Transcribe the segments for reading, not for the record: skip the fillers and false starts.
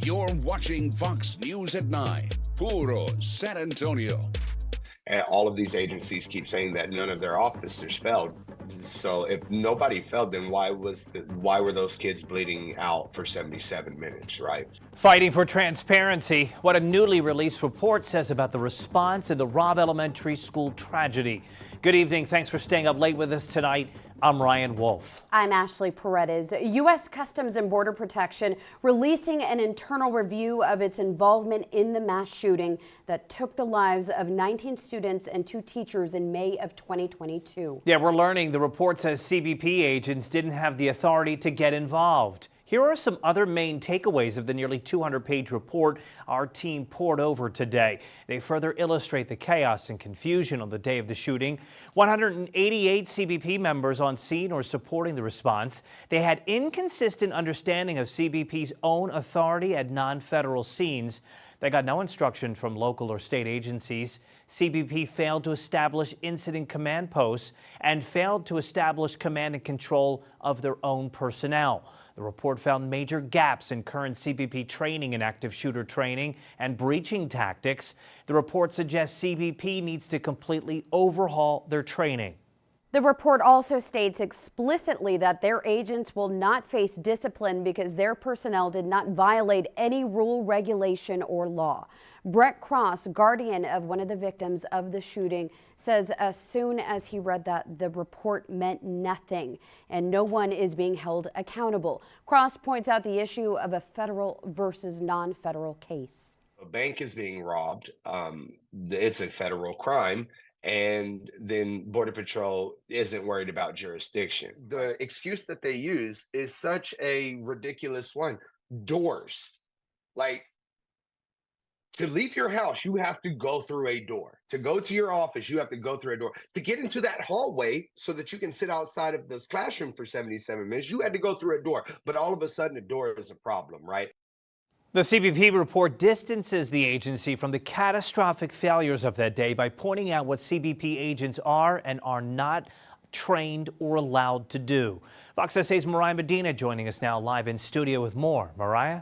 You're watching Fox News at 9. Puro San Antonio. And all of these agencies keep saying that none of their officers failed. So if nobody failed, then why were those kids bleeding out for 77 minutes, right? Fighting for transparency, what a newly released report says about the response in the Robb Elementary School tragedy. Good evening. Thanks for staying up late with us tonight. I'm Ryan Wolf. I'm Ashley Paredes. U.S. Customs and Border Protection releasing an internal review of its involvement in the mass shooting that took the lives of 19 students and 2 teachers in May of 2022. Yeah, we're learning the report says CBP agents didn't have the authority to get involved. Here are some other main takeaways of the nearly 200-page report our team poured over today. They further illustrate the chaos and confusion on the day of the shooting. 188 CBP members on scene or supporting the response. They had inconsistent understanding of CBP's own authority at non-federal scenes. They got no instruction from local or state agencies. CBP failed to establish incident command posts and failed to establish command and control of their own personnel. The report found major gaps in current CBP training in active shooter training and breaching tactics. The report suggests CBP needs to completely overhaul their training. The report also states explicitly that their agents will not face discipline because their personnel did not violate any rule, regulation, or law. Brett Cross, guardian of one of the victims of the shooting, says as soon as he read that, the report meant nothing and no one is being held accountable. Cross points out the issue of a federal versus non-federal case. A bank is being robbed. It's a federal crime. And then Border Patrol isn't worried about jurisdiction. The excuse that they use is such a ridiculous one. Doors. Like, to leave your house, you have to go through a door. To go to your office, you have to go through a door. To get into that hallway so that you can sit outside of this classroom for 77 minutes, you had to go through a door. But all of a sudden, a door is a problem, right? The CBP report distances the agency from the catastrophic failures of that day by pointing out what CBP agents are and are not trained or allowed to do. Fox SA's Mariah Medina joining us now live in studio with more. Mariah?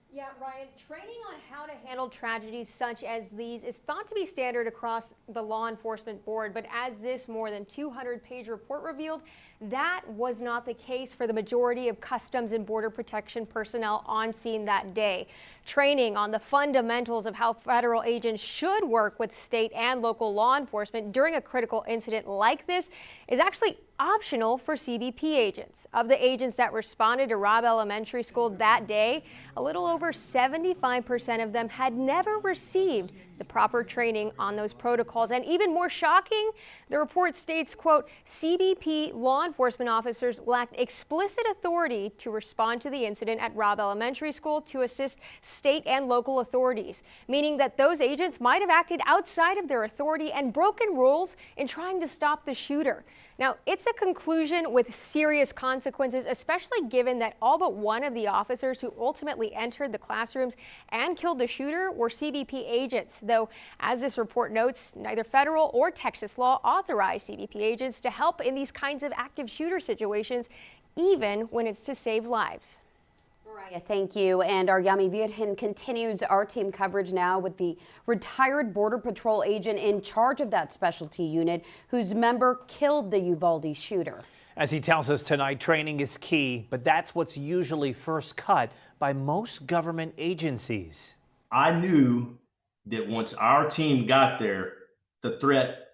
Yeah, Ryan, training on how to handle tragedies such as these is thought to be standard across the law enforcement board, but as this more than 200-page report revealed, that was not the case for the majority of Customs and Border Protection personnel on scene that day. Training on the fundamentals of how federal agents should work with state and local law enforcement during a critical incident like this is actually optional for CBP agents. Of the agents that responded to Robb Elementary School that day, a little over 75% of them had never received the proper training on those protocols. And even more shocking, the report states, quote, CBP law enforcement officers lacked explicit authority to respond to the incident at Robb Elementary School to assist state and local authorities, meaning that those agents might have acted outside of their authority and broken rules in trying to stop the shooter. Now, it's a conclusion with serious consequences, especially given that all but one of the officers who ultimately entered the classrooms and killed the shooter were CBP agents. Though, as this report notes, neither federal or Texas law authorize CBP agents to help in these kinds of active shooter situations, even when it's to save lives. Mariah, thank you. And our Yami Viethin continues our team coverage now with the retired Border Patrol agent in charge of that specialty unit whose member killed the Uvalde shooter. As he tells us tonight, training is key, but that's what's usually first cut by most government agencies. I knew that once our team got there, the threat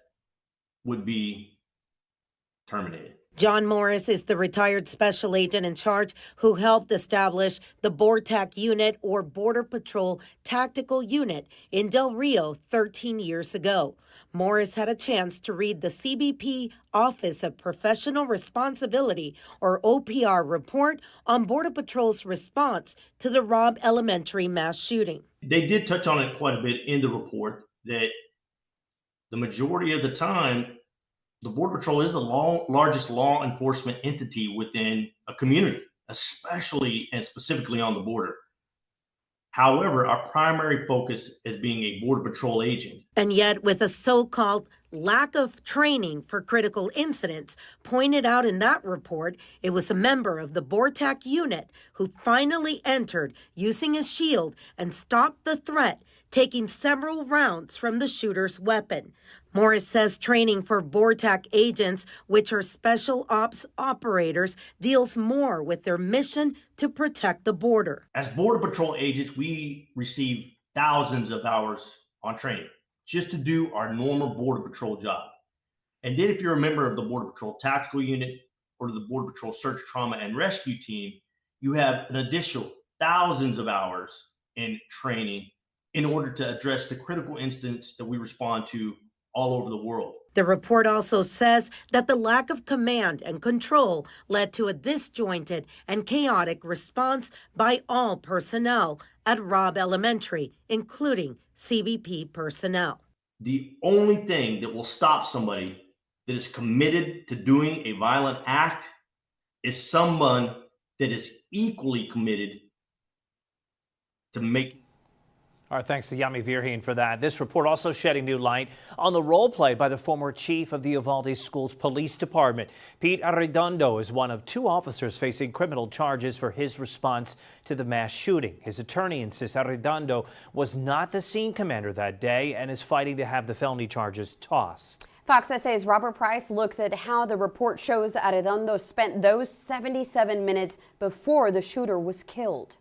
would be terminated. John Morris is the retired special agent in charge who helped establish the BORTAC unit, or Border Patrol Tactical Unit, in Del Rio 13 years ago. Morris had a chance to read the CBP Office of Professional Responsibility, or OPR, report on Border Patrol's response to the Robb Elementary mass shooting. They did touch on it quite a bit in the report, that the majority of the time, the Border Patrol is the largest law enforcement entity within a community, especially and specifically on the border. However, our primary focus is being a Border Patrol agent. And yet, with a so-called lack of training for critical incidents. Pointed out in that report, it was a member of the BORTAC unit who finally entered using a shield and stopped the threat, taking several rounds from the shooter's weapon. Morris says training for BORTAC agents, which are special ops operators, deals more with their mission to protect the border. As Border Patrol agents, we receive thousands of hours on training just to do our normal Border Patrol job. And then if you're a member of the Border Patrol Tactical Unit or the Border Patrol Search, Trauma, and Rescue Team, you have an additional thousands of hours in training in order to address the critical incidents that we respond to all over the world. The report also says that the lack of command and control led to a disjointed and chaotic response by all personnel at Robb Elementary, including CBP personnel. The only thing that will stop somebody that is committed to doing a violent act is someone that is equally committed to making. All right, thanks to Yami Virheen for that. This report also shedding new light on the role played by the former chief of the Uvalde School's police department. Pete Arredondo is one of 2 officers facing criminal charges for his response to the mass shooting. His attorney insists Arredondo was not the scene commander that day and is fighting to have the felony charges tossed. Fox SA's Robert Price looks at how the report shows Arredondo spent those 77 minutes before the shooter was killed.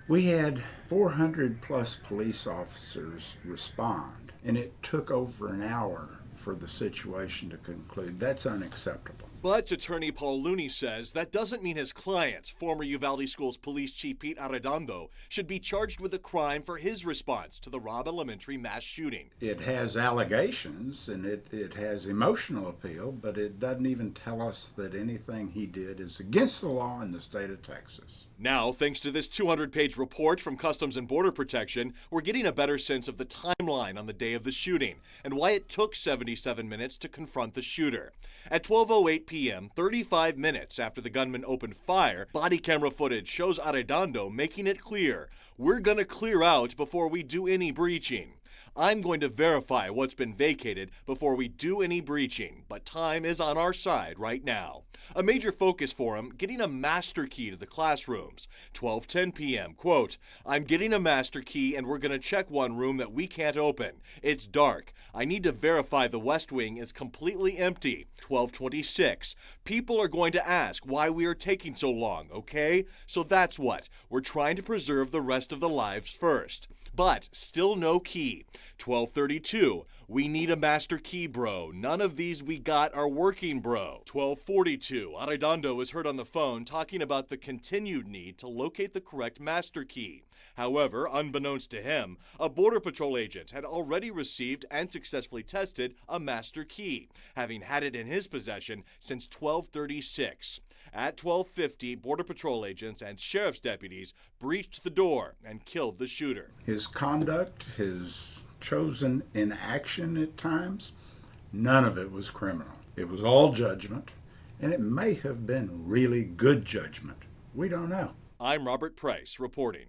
We had 400 plus police officers respond, and it took over an hour for the situation to conclude. That's unacceptable. But attorney Paul Looney says that doesn't mean his client, former Uvalde School's police chief Pete Arredondo, should be charged with a crime for his response to the Robb Elementary mass shooting. It has allegations and it has emotional appeal, but it doesn't even tell us that anything he did is against the law in the state of Texas. Now, thanks to this 200-page report from Customs and Border Protection, we're getting a better sense of the timeline on the day of the shooting and why it took 77 minutes to confront the shooter. At 12:08 p.m., 35 minutes after the gunman opened fire, body camera footage shows Arredondo making it clear, "We're gonna clear out before we do any breaching. I'm going to verify what's been vacated before we do any breaching, but time is on our side right now." A major focus for him, getting a master key to the classrooms. 12:10 p.m., quote, "I'm getting a master key and we're going to check one room that we can't open. It's dark. I need to verify the West Wing is completely empty." 12:26, "People are going to ask why we are taking so long, okay? So that's what. We're trying to preserve the rest of the lives first." But still no key. 12:32, "We need a master key, bro. None of these we got are working, bro." 12:42, Arredondo was heard on the phone talking about the continued need to locate the correct master key. However, unbeknownst to him, a Border Patrol agent had already received and successfully tested a master key, having had it in his possession since 12:36. At 12:50, Border Patrol agents and sheriff's deputies breached the door and killed the shooter. His conduct, his chosen inaction at times, none of it was criminal. It was all judgment, and it may have been really good judgment. We don't know. I'm Robert Price reporting.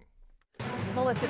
Melissa